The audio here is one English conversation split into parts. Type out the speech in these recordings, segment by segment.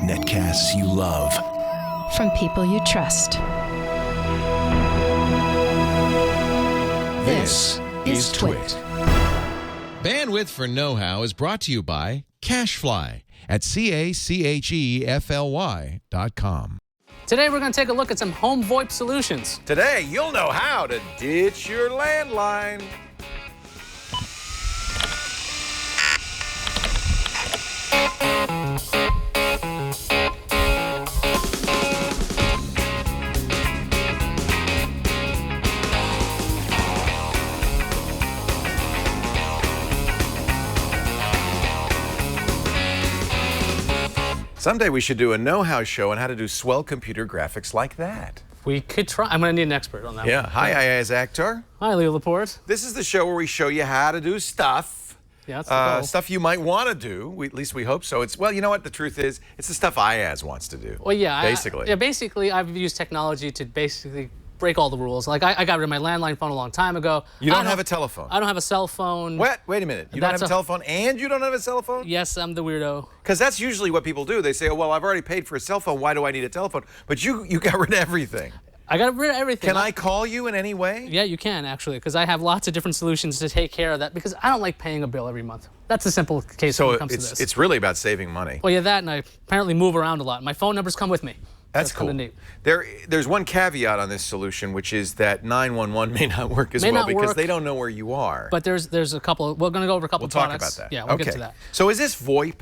Netcasts you love. From people you trust. This is TWiT. Bandwidth for Know-How is brought to you by CacheFly at CacheFly.com. Today we're going to take a look at some home VoIP solutions. Today you'll know how to ditch your landline. Someday we should do a know-how show on how to do swell computer graphics like that. We could try. I'm going to need an expert on that Yeah. one. Hi, Iyaz Actor. Hi, Leo Laporte. This is the show where we show you how to do stuff. Yeah, that's the goal. Stuff you might want to do. At least we hope so. Well, you know what? The truth is, it's the stuff Iyaz wants to do. Well, yeah. Basically. Basically, I've used technology to basically break all the rules. Like, I got rid of my landline phone a long time ago. You don't have a telephone? I don't have a cell phone. What? Wait a minute. You don't have a telephone and you don't have a cell phone? Yes, I'm the weirdo. Because that's usually what people do. They say, oh, well, I've already paid for a cell phone. Why do I need a telephone? But you got rid of everything. I got rid of everything. Can I call you in any way? Yeah, you can, actually, because I have lots of different solutions to take care of that, because I don't like paying a bill every month. That's a simple case when it comes to this. So it's really about saving money. Well, yeah, that, and I apparently move around a lot. My phone numbers come with me. That's cool. Kind of neat. There's one caveat on this solution, which is that 911 may not work as well because they don't know where you are. But there's a couple. We're going to go over a couple We'll talk products. about that. Yeah, we'll get to that. So is this VoIP?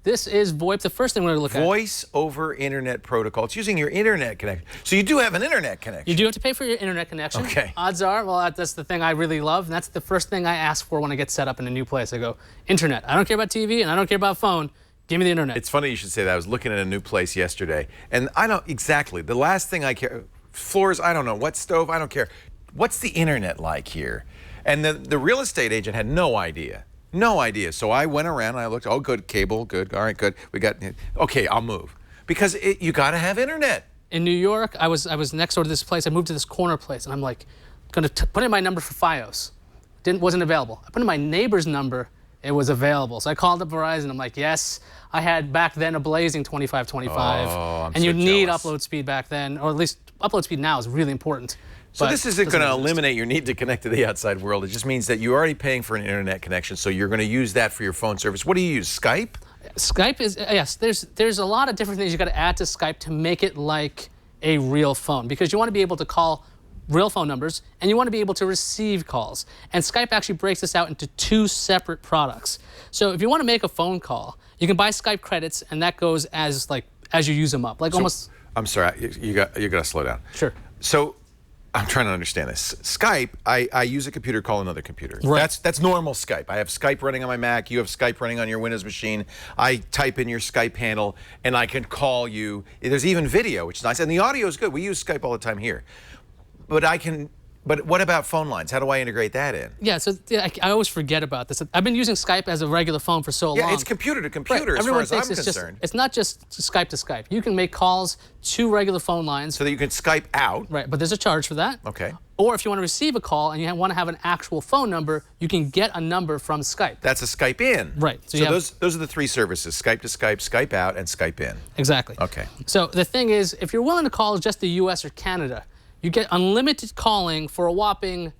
This is VoIP. The first thing we're going to look at. Voice over Internet Protocol. It's using your Internet connection. So you do have an Internet connection. You do have to pay for your Internet connection. Okay. Odds are, well, that's the thing I really love. And that's the first thing I ask for when I get set up in a new place. I go, Internet. I don't care about TV and I don't care about phone. Give me the Internet. It's funny you should say that. I was looking at a new place yesterday, and I don't exactly. The last thing I care, floors, I don't know. What stove, I don't care. What's the Internet like here? And the real estate agent had no idea. No idea. So I went around and I looked, oh, good, cable, good, all right, good. We got, okay, I'll move. Because you got to have Internet. In New York, I was next door to this place. I moved to this corner place, and I'm like, going to put in my number for FiOS. Wasn't available. I put in my neighbor's number. It was available. So I called up Verizon. I'm like, yes, I had back then a blazing 2525. Oh, and you need upload speed back then, or at least upload speed now is really important. So this isn't going to eliminate your need to connect to the outside world. It just means that you're already paying for an internet connection, so you're going to use that for your phone service. What do you use, Skype? Skype is, yes, there's a lot of different things you got to add to Skype to make it like a real phone, because you want to be able to call real phone numbers, and you want to be able to receive calls. And Skype actually breaks this out into two separate products. So if you want to make a phone call, you can buy Skype credits, and that goes as you use them up. I'm sorry, you got to slow down. Sure. So I'm trying to understand this. Skype, I use a computer, call another computer. Right. That's normal Skype. I have Skype running on my Mac. You have Skype running on your Windows machine. I type in your Skype handle, and I can call you. There's even video, which is nice, and the audio is good. We use Skype all the time here. But what about phone lines? How do I integrate that in? Yeah, so I always forget about this. I've been using Skype as a regular phone for so long. Yeah, it's computer to computer, right. as far as I'm concerned. It's not just Skype to Skype. You can make calls to regular phone lines. So that you can Skype out. Right, but there's a charge for that. Okay. Or if you want to receive a call and you want to have an actual phone number, you can get a number from Skype. That's a Skype in. Right. So those are the three services: Skype to Skype, Skype out, and Skype in. Exactly. Okay. So the thing is, if you're willing to call just the U.S. or Canada, you get unlimited calling for a whopping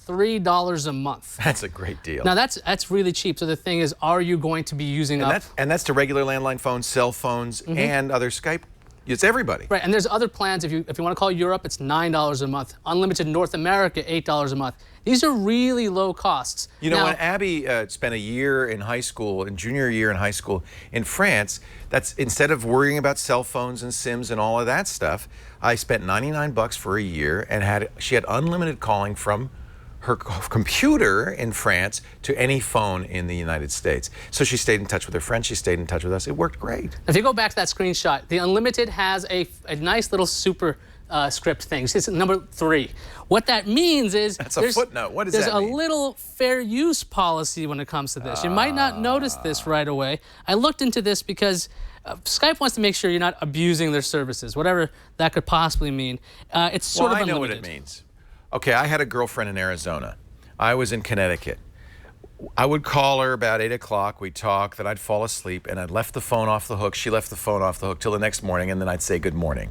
$3 a month. That's a great deal. Now that's really cheap. So the thing is, are you going to be using And that's to regular landline phones, cell phones, and other Skype. It's everybody. Right, and there's other plans. If you want to call Europe, it's $9 a month. Unlimited North America, $8 a month. These are really low costs. You know, when Abby spent a year in high school, in junior year in high school in France, that's instead of worrying about cell phones and SIMs and all of that stuff, I spent $99 for a year, and she had unlimited calling from her computer in France to any phone in the United States. So she stayed in touch with her friends, she stayed in touch with us. It worked great. If you go back to that screenshot, the Unlimited has a nice little super script thing. It's number 3. What that means is that's a footnote. What does that mean? There's a little fair use policy when it comes to this. You might not notice this right away. I looked into this because Skype wants to make sure you're not abusing their services, whatever that could possibly mean. It's sort of unlimited. I know what it means. Okay, I had a girlfriend in Arizona. I was in Connecticut. I would call her about 8 o'clock. We'd talk. Then I'd fall asleep, and I'd left the phone off the hook. She left the phone off the hook till the next morning, and then I'd say good morning.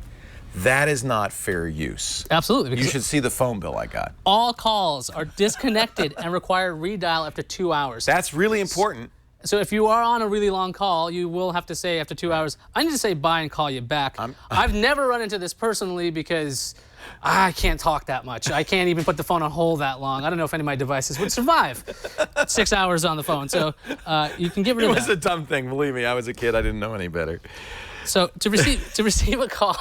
That is not fair use. Absolutely. You should see the phone bill I got. All calls are disconnected and require redial after 2 hours. That's really important. So if you are on a really long call, you will have to say after 2 hours, I need to say bye and call you back. I've never run into this personally because I can't talk that much. I can't even put the phone on hold that long. I don't know if any of my devices would survive 6 hours on the phone. So you can get rid of that. It was a dumb thing. Believe me, I was a kid. I didn't know any better. So to receive a call,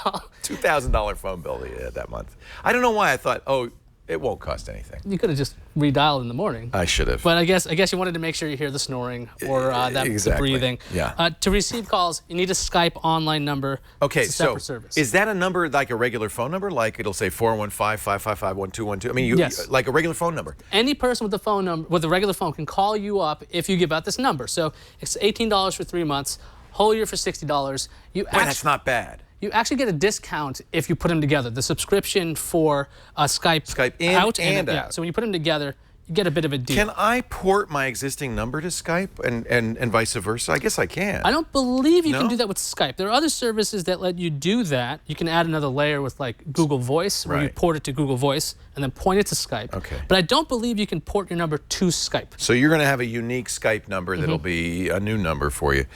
$2,000 phone bill that month. I don't know why I thought, oh, it won't cost anything. you could have just redialed in the morning. I should have. But I guess you wanted to make sure you hear the snoring or the breathing. Yeah. To receive calls, you need a Skype online number. Okay, it's a separate service. Is that a number like a regular phone number? Like it'll say 415-555-1212? I mean, Yes. like a regular phone number. Any person with a phone number with a regular phone can call you up if you give out this number. So it's $18 for 3 months, whole year for $60. Boy, that's not bad. You actually get a discount if you put them together. The subscription for Skype in out and yeah. out. So when you put them together, you get a bit of a deal. Can I port my existing number to Skype and vice versa? I guess I can. I don't believe you No? can do that with Skype. There are other services that let you do that. You can add another layer with like Google Voice, where you Right. port it to Google Voice and then point it to Skype. Okay. But I don't believe you can port your number to Skype. So you're going to have a unique Skype number that'll be a new number for you.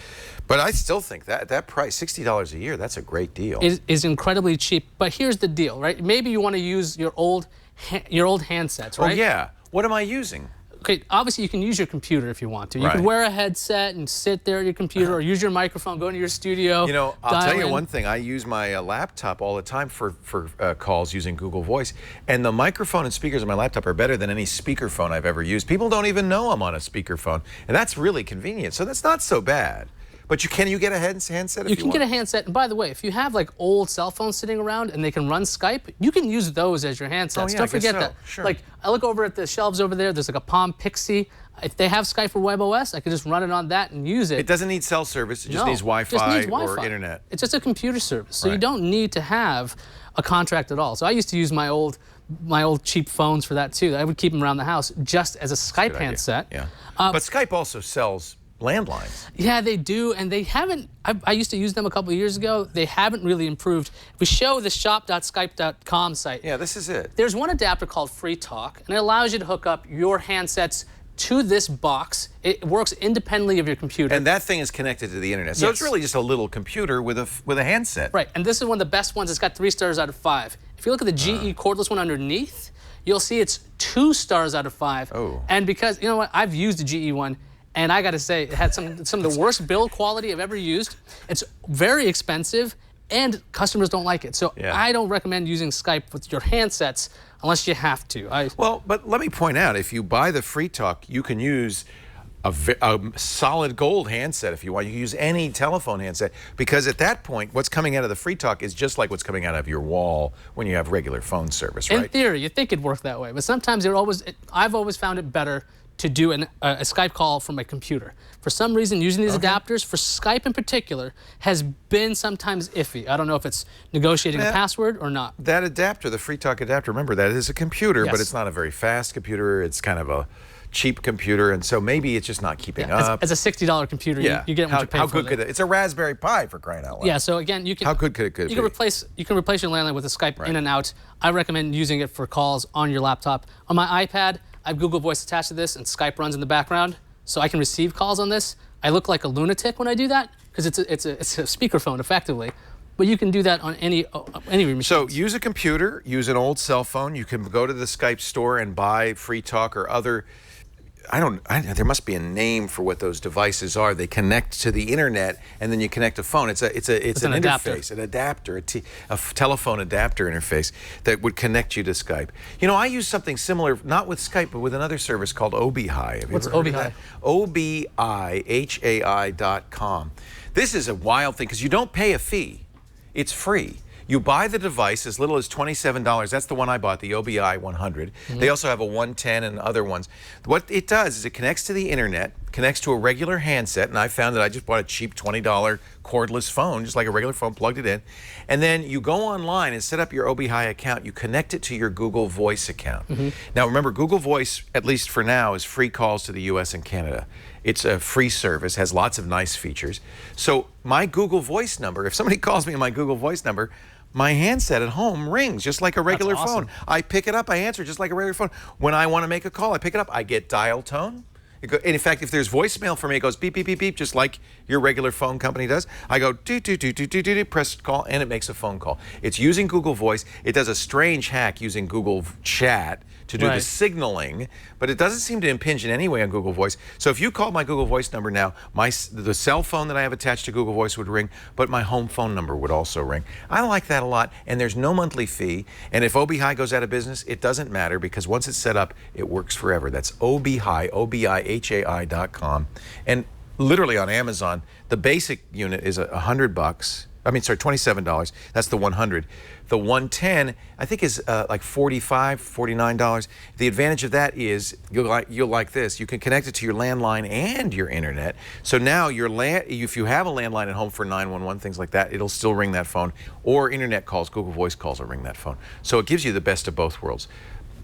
But I still think that price, $60 a year, that's a great deal. It is incredibly cheap. But here's the deal, right? Maybe you want to use your old handsets, right? Oh, yeah. What am I using? Okay, obviously you can use your computer if you want to. You Right. can wear a headset and sit there at your computer or use your microphone, go into your studio. You know, I'll dial tell you in. one thing. I use my laptop all the time for calls using Google Voice. And the microphone and speakers on my laptop are better than any speakerphone I've ever used. People don't even know I'm on a speakerphone. And that's really convenient. So that's not so bad. But can you get a handset if You can get a handset, and by the way, if you have like old cell phones sitting around and they can run Skype, you can use those as your handsets. Oh, yeah, I Don't guess forget so. that. Sure. Like I look over at the shelves over there. There's like a Palm Pixie. If they have Skype for WebOS, I could just run it on that and use it. It doesn't need cell service. It just No, needs it Wi-Fi, just needs or Wi-Fi. internet. It's just a computer service, so you Right. don't need to have a contract at all. So I used to use my old cheap phones for that too. I would keep them around the house just as a Skype Good idea. handset. Yeah. But Skype also sells landlines. Yeah, they do, and they haven't. I used to use them a couple of years ago. They haven't really improved. If we show the shop.skype.com site, Yeah, this is it. there's one adapter called Free Talk, and it allows you to hook up your handsets to this box. It works independently of your computer. And that thing is connected to the internet. So it's Yes. really just a little computer with a handset. Right, and this is one of the best ones. It's got 3 stars out of 5. If you look at the GE cordless one underneath, you'll see it's 2 stars out of 5. Oh. And because, you know what, I've used the GE one, and I gotta say, it had some of the worst build quality I've ever used. It's very expensive, and customers don't like it. So Yeah. I don't recommend using Skype with your handsets unless you have to. Well, but let me point out, if you buy the Free Talk, you can use a solid gold handset if you want. You can use any telephone handset, because at that point, what's coming out of the Free Talk is just like what's coming out of your wall when you have regular phone service, In right? theory, you think it'd work that way, but sometimes I've always found it better to do a Skype call from my computer. For some reason, using these adapters, for Skype in particular, has been sometimes iffy. I don't know if it's negotiating a password or not. That adapter, the Free Talk adapter, remember, that is a computer, but Yes. it's not a very fast computer. It's kind of a cheap computer, and so maybe it's just not keeping up. As a $60 computer, Yeah. you get what you pay How for. good could it? It's a Raspberry Pi, for crying out loud. Yeah, so again, you can. How good could it you can be? replace your landline with a Skype in and out. I recommend using it for calls on your laptop. On my iPad, I have Google Voice attached to this, and Skype runs in the background, so I can receive calls on this. I look like a lunatic when I do that because it's a speakerphone effectively, but you can do that on any machine. So use a computer, use an old cell phone. You can go to the Skype store and buy Free Talk or other. There must be a name for what those devices are. They connect to the internet, and then you connect a phone. It's an adapter. interface, an adapter, a telephone adapter interface that would connect you to Skype. You know, I use something similar, not with Skype, but with another service called Obihai. Have you What's ever heard of Obihai? that? Obihai.com. This is a wild thing because you don't pay a fee. It's free. You buy the device as little as $27. That's the one I bought, the Obihai 100. They also have a 110 and other ones. What it does is it connects to the internet, connects to a regular handset, and I found that I just bought a cheap $20 cordless phone, just like a regular phone, plugged it in. And then you go online and set up your Obihai account. You connect it to your Google Voice account. Now remember, Google Voice, at least for now, is free calls to the US and Canada. It's a free service, has lots of nice features. So my Google Voice number, if somebody calls me on my Google Voice number, my handset at home rings just like a regular phone. I pick it up, I answer just like a regular phone. When I want to make a call, I pick it up, I get dial tone. And in fact, if there's voicemail for me, it goes beep, beep, beep, beep, just like your regular phone company does. I go do, do, do, do, do, do, press call, and it makes a phone call. It's using Google Voice. It does a strange hack using Google Chat to do the signaling, but it doesn't seem to impinge in any way on Google Voice. So if you call my Google Voice number now, the cell phone that I have attached to Google Voice would ring, but my home phone number would also ring. I like that a lot, and there's no monthly fee. And if Obihai goes out of business, it doesn't matter, because once it's set up, it works forever. That's Obihai, OBIHAI.com. And literally on Amazon, the basic unit is $100. I mean, sorry, $27. That's the 100. The 110, I think, is like $45, $49. The advantage of that is you'll like this. You can connect it to your landline and your internet. So now if you have a landline at home for 911, things like that, it'll still ring that phone. Or internet calls, Google Voice calls will ring that phone. So it gives you the best of both worlds.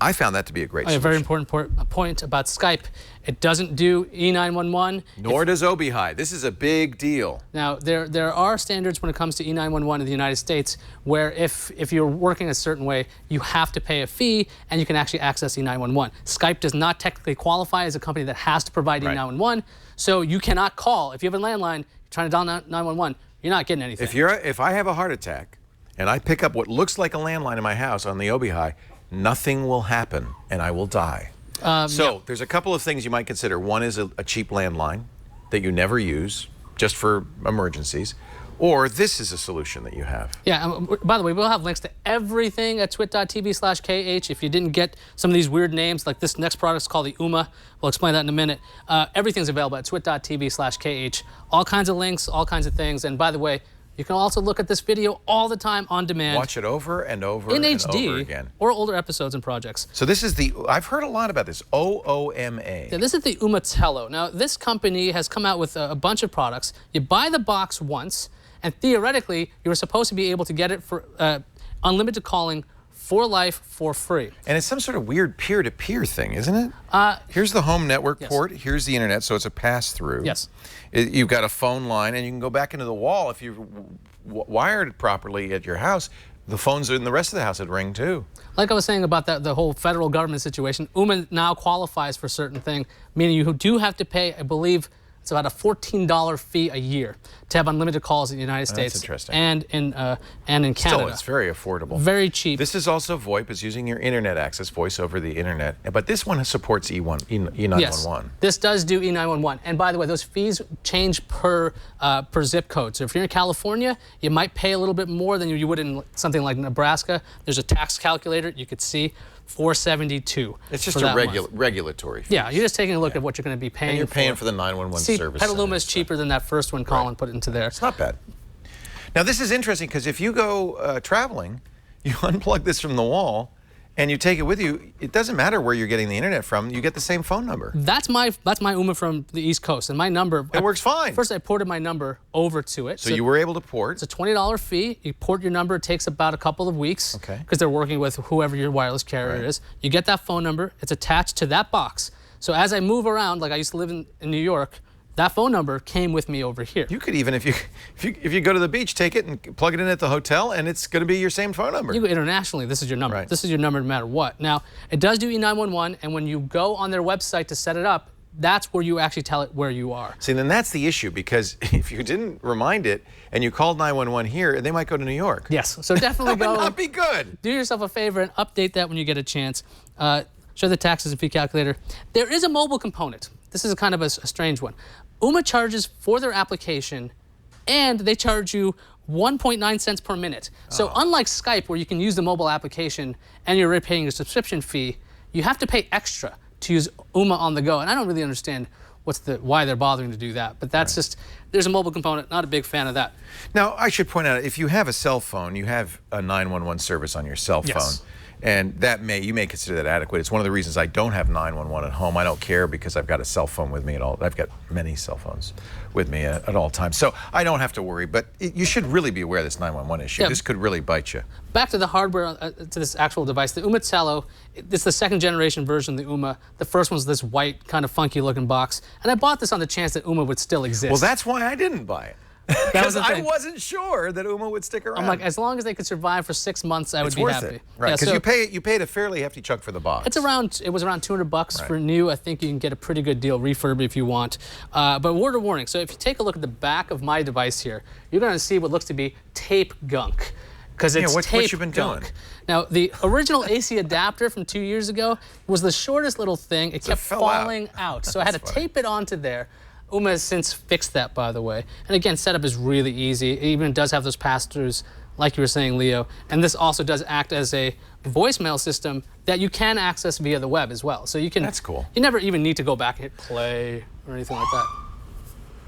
I found that to be a great solution. A very important point about Skype. It doesn't do E911. Nor does Obihai. This is a big deal. Now, there are standards when it comes to E911 in the United States where if you're working a certain way, you have to pay a fee and you can actually access E911. Skype does not technically qualify as a company that has to provide E911, so you cannot call. If you have a landline, you're trying to dial 911, you're not getting anything. If I have a heart attack and I pick up what looks like a landline in my house on the Obihai, nothing will happen and I will die. There's a couple of things you might consider. One is a cheap landline that you never use, just for emergencies. Or this is a solution that you have. Yeah, by the way, we'll have links to everything at twit.tv/KH. If you didn't get some of these weird names, like this next product is called the Ooma. We'll explain that in a minute. Everything's available at twit.tv/KH. All kinds of links, all kinds of things. And by the way, you can also look at this video all the time on demand. Watch it over and over in and HD, over again. Or older episodes and projects. So this is I've heard a lot about this, OOMA. Yeah, this is the Ooma Tello. Now, this company has come out with a bunch of products. You buy the box once, and theoretically, you're supposed to be able to get it for unlimited calling for life for free. And it's some sort of weird peer-to-peer thing, isn't it? Here's the home network port. Here's the internet, so it's a pass-through. Yes. You've got a phone line, and you can go back into the wall. If you've wired it properly at your house, the phones in the rest of the house would ring too. Like I was saying about the whole federal government situation, Ooma now qualifies for certain thing, meaning you do have to pay, I believe, it's about a $14 fee a year to have unlimited calls in the United States. That's interesting. And in Canada. Still, it's very affordable. Very cheap. This is also VoIP. It's using your internet access, voice over the internet. But this one supports E911. Yes, this does do E911. And by the way, those fees change per zip code. So if you're in California, you might pay a little bit more than you would in something like Nebraska. There's a tax calculator. You could see $472. It's just a regulatory fee. Yeah, you're just taking a look at what you're going to be paying. And you're paying for the 911 service. Petaluma is cheaper than that first one. Colin put into there. It's not bad. Now this is interesting because if you go traveling, you unplug this from the wall, and you take it with you. It doesn't matter where you're getting the internet from. You get the same phone number. That's my Ooma from the East Coast, and my number. It works fine. First, I ported my number over to it. So you were able to port. It's a $20 fee. You port your number. It takes about a couple of weeks. Okay. Because they're working with whoever your wireless carrier is. You get that phone number. It's attached to that box. So as I move around, like I used to live in New York, that phone number came with me over here. You could even, if you go to the beach, take it and plug it in at the hotel, and it's going to be your same phone number. You go internationally, this is your number. Right. This is your number no matter what. Now, it does do E911, and when you go on their website to set it up, that's where you actually tell it where you are. See, then that's the issue, because if you didn't remind it and you called 911 here, they might go to New York. Yes, so definitely That go. would not be good. Do yourself a favor and update that when you get a chance. Show the taxes and fee calculator. There is a mobile component. This is kind of a strange one. Ooma charges for their application, and they charge you 1.9 cents per minute. So unlike Skype, where you can use the mobile application and you're already paying a subscription fee, you have to pay extra to use Ooma on the go. And I don't really understand why they're bothering to do that. But that's just, there's a mobile component, not a big fan of that. Now, I should point out, if you have a cell phone, you have a 911 service on your cell phone. And you may consider that adequate. It's one of the reasons I don't have 911 at home. I don't care because I've got a cell phone with me at all. I've got many cell phones with me at all times. So I don't have to worry, but you should really be aware of this 911 issue. Yeah. This could really bite you. Back to the hardware, to this actual device. The Ooma Telo, it's the second generation version of the Ooma. The first one's this white, kind of funky looking box. And I bought this on the chance that Ooma would still exist. Well, that's why I didn't buy it. That was Because the I thing. wasn't sure that Ooma would stick around. I'm like, as long as they could survive for 6 months, I would be worth happy. it. Right, because you paid a fairly hefty chunk for the box. It was around $200 for new. I think you can get a pretty good deal refurb if you want. But word of warning, so if you take a look at the back of my device here, you're going to see what looks to be tape gunk. Because it's what tape you been gunk. doing? Now, the original AC adapter from 2 years ago was the shortest little thing. It kept fell out. falling out. So I had to That's funny. tape it onto there. Ooma has since fixed that, by the way. And again, setup is really easy. It even does have those pass-throughs, like you were saying, Leo. And this also does act as a voicemail system that you can access via the web as well. So you can. That's cool. You never even need to go back and hit play or anything like that.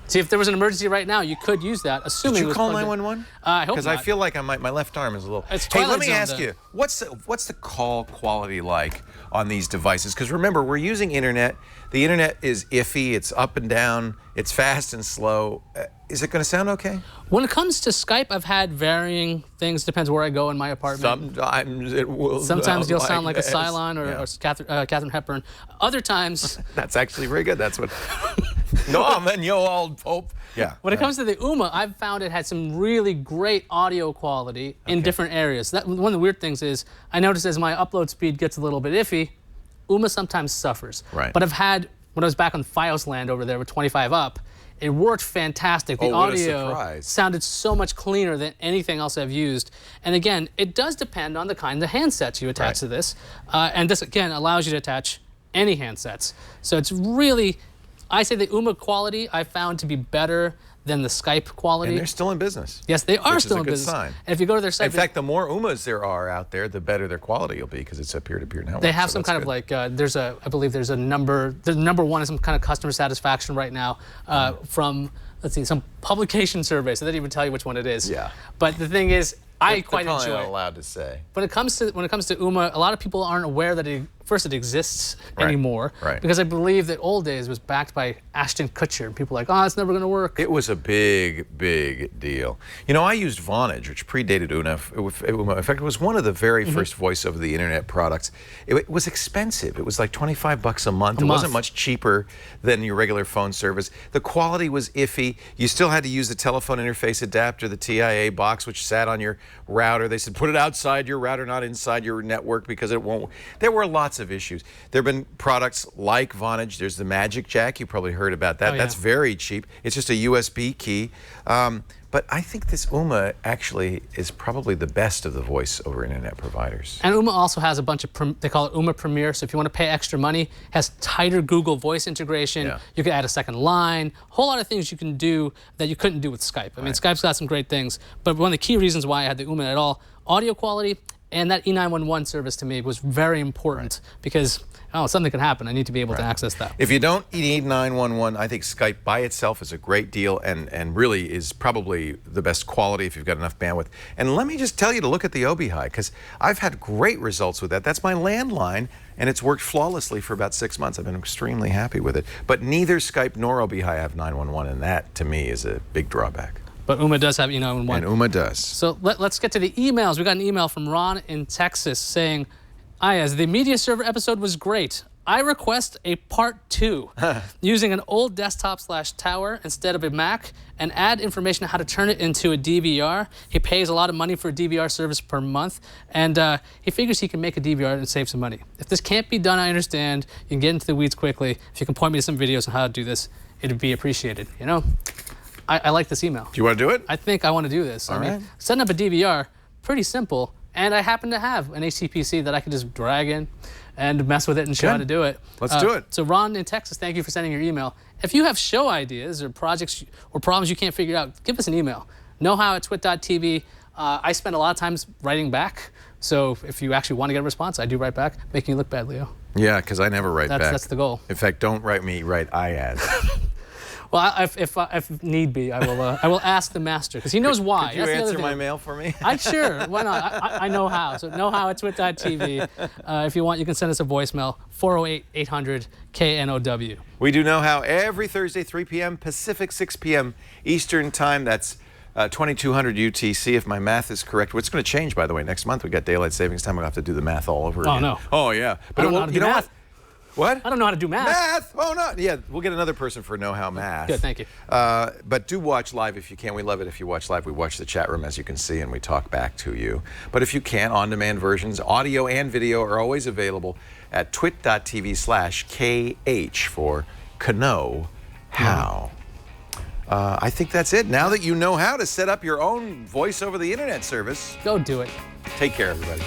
See, if there was an emergency right now, you could use that, assuming Did it you was call plugged in. 911? I hope Because not. I feel like my left arm is a little. It's Hey, let Twilight me Zone, ask though. you, what's the call quality like on these devices? Because remember, we're using internet. The internet is iffy. It's up and down. It's fast and slow. Is it going to sound okay? When it comes to Skype, I've had varying things. Depends where I go in my apartment. Sometimes it will. Sometimes you'll sound like a this. Cylon or, Yeah. or Catherine Hepburn. Other times, That's actually very good. That's what. No, man, you old Pope. Yeah. when it comes to the Ooma, I've found it had some really great audio quality in different areas. One of the weird things is I noticed as my upload speed gets a little bit iffy, Ooma sometimes suffers. Right. But I've had, when I was back on Fios land over there with 25 up, it worked fantastic. The Oh, what a audio surprise. sounded so much cleaner than anything else I've used. And again, it does depend on the kind of handsets you attach Right. to this. And this, again, allows you to attach any handsets. So it's really, I say the Ooma quality I found to be better than the Skype quality. And they're still in business. Yes, they are which is still a in good business. sign. And if you go to their site, In fact, the more Oomas there are out there, the better their quality will be because it's a peer-to-peer network. they have so some that's kind of good. like, I believe there's a number, the number one is some kind of customer satisfaction right now from, let's see, some publication survey, so they didn't even tell you which one it is. Yeah. But the thing is, I They're quite probably enjoy not it. allowed to say. When it comes to Ooma, a lot of people aren't aware that it exists Right, anymore. right. Because I believe that old days was backed by Ashton Kutcher, and people are like, oh, it's never going to work. It was a big, big deal. You know, I used Vonage, which predated Ooma. In fact, it was one of the very first voice over the internet products. It was expensive. It was like $25 a month. It wasn't much cheaper than your regular phone service. The quality was iffy. You still had to use the telephone interface adapter, the TIA box, which sat on your router. They said, put it outside your router, not inside your network, because it won't. There were lots of issues. There have been products like Vonage. There's the Magic Jack. You probably heard about that. Oh, yeah. That's very cheap. It's just a USB key. But I think this Ooma actually is probably the best of the voice over internet providers. And Ooma also has a bunch of, they call it Ooma Premier, so if you want to pay extra money, has tighter Google Voice integration. Yeah. You can add a second line, a whole lot of things you can do that you couldn't do with Skype. I mean, Skype's got some great things, but one of the key reasons why I had the Ooma at all, audio quality and that E911 service to me was very important because, oh, something can happen. I need to be able to access that. If you don't need 911, I think Skype by itself is a great deal and really is probably the best quality if you've got enough bandwidth. And let me just tell you to look at the Obihai, because I've had great results with that. That's my landline, and it's worked flawlessly for about 6 months. I've been extremely happy with it. But neither Skype nor Obihai have 911, and that, to me, is a big drawback. But Ooma does have E911. And Ooma does. So let's get to the emails. We got an email from Ron in Texas saying, Iyaz, the media server episode was great. I request a part 2 using an old desktop/tower instead of a Mac and add information on how to turn it into a DVR. He pays a lot of money for a DVR service per month, and he figures he can make a DVR and save some money. If this can't be done, I understand. You can get into the weeds quickly. If you can point me to some videos on how to do this, it'd be appreciated. You know, I like this email. Do you want to do it? I think I want to do this. I mean, setting up a DVR, pretty simple, and I happen to have an HTPC that I can just drag in and mess with it and show how to do it. Let's do it. So Ron in Texas, thank you for sending your email. If you have show ideas or projects or problems you can't figure out, give us an email. knowhow@twit.tv. I spend a lot of times writing back, so if you actually want to get a response, I do write back, making you look bad, Leo. Yeah, because I never write back. That's the goal. In fact, don't write me, write Iyaz. Well, if need be, I will ask the master because he knows why. Could you That's the other answer thing. my mail for me? Sure, why not? I know how. So know how at twit.tv. If you want, you can send us a voicemail, 408-800-KNOW. We do Know How every Thursday, 3 p.m. Pacific, 6 p.m. Eastern Time. That's 2200 UTC, if my math is correct. What's going to change, by the way? Next month, we got daylight savings time. We'll have to do the math all over again. Oh, no. Oh, yeah. I don't know how to do math. What? I don't know how to do math. Math? Oh, no. Yeah, we'll get another person for Know How Math. Good, thank you. But do watch live if you can. We love it if you watch live. We watch the chat room, as you can see, and we talk back to you. But if you can, on-demand versions, audio and video are always available at twit.tv/KH for Know How. I think that's it. Now that you know how to set up your own voice over the internet service, Go do it. take care, everybody.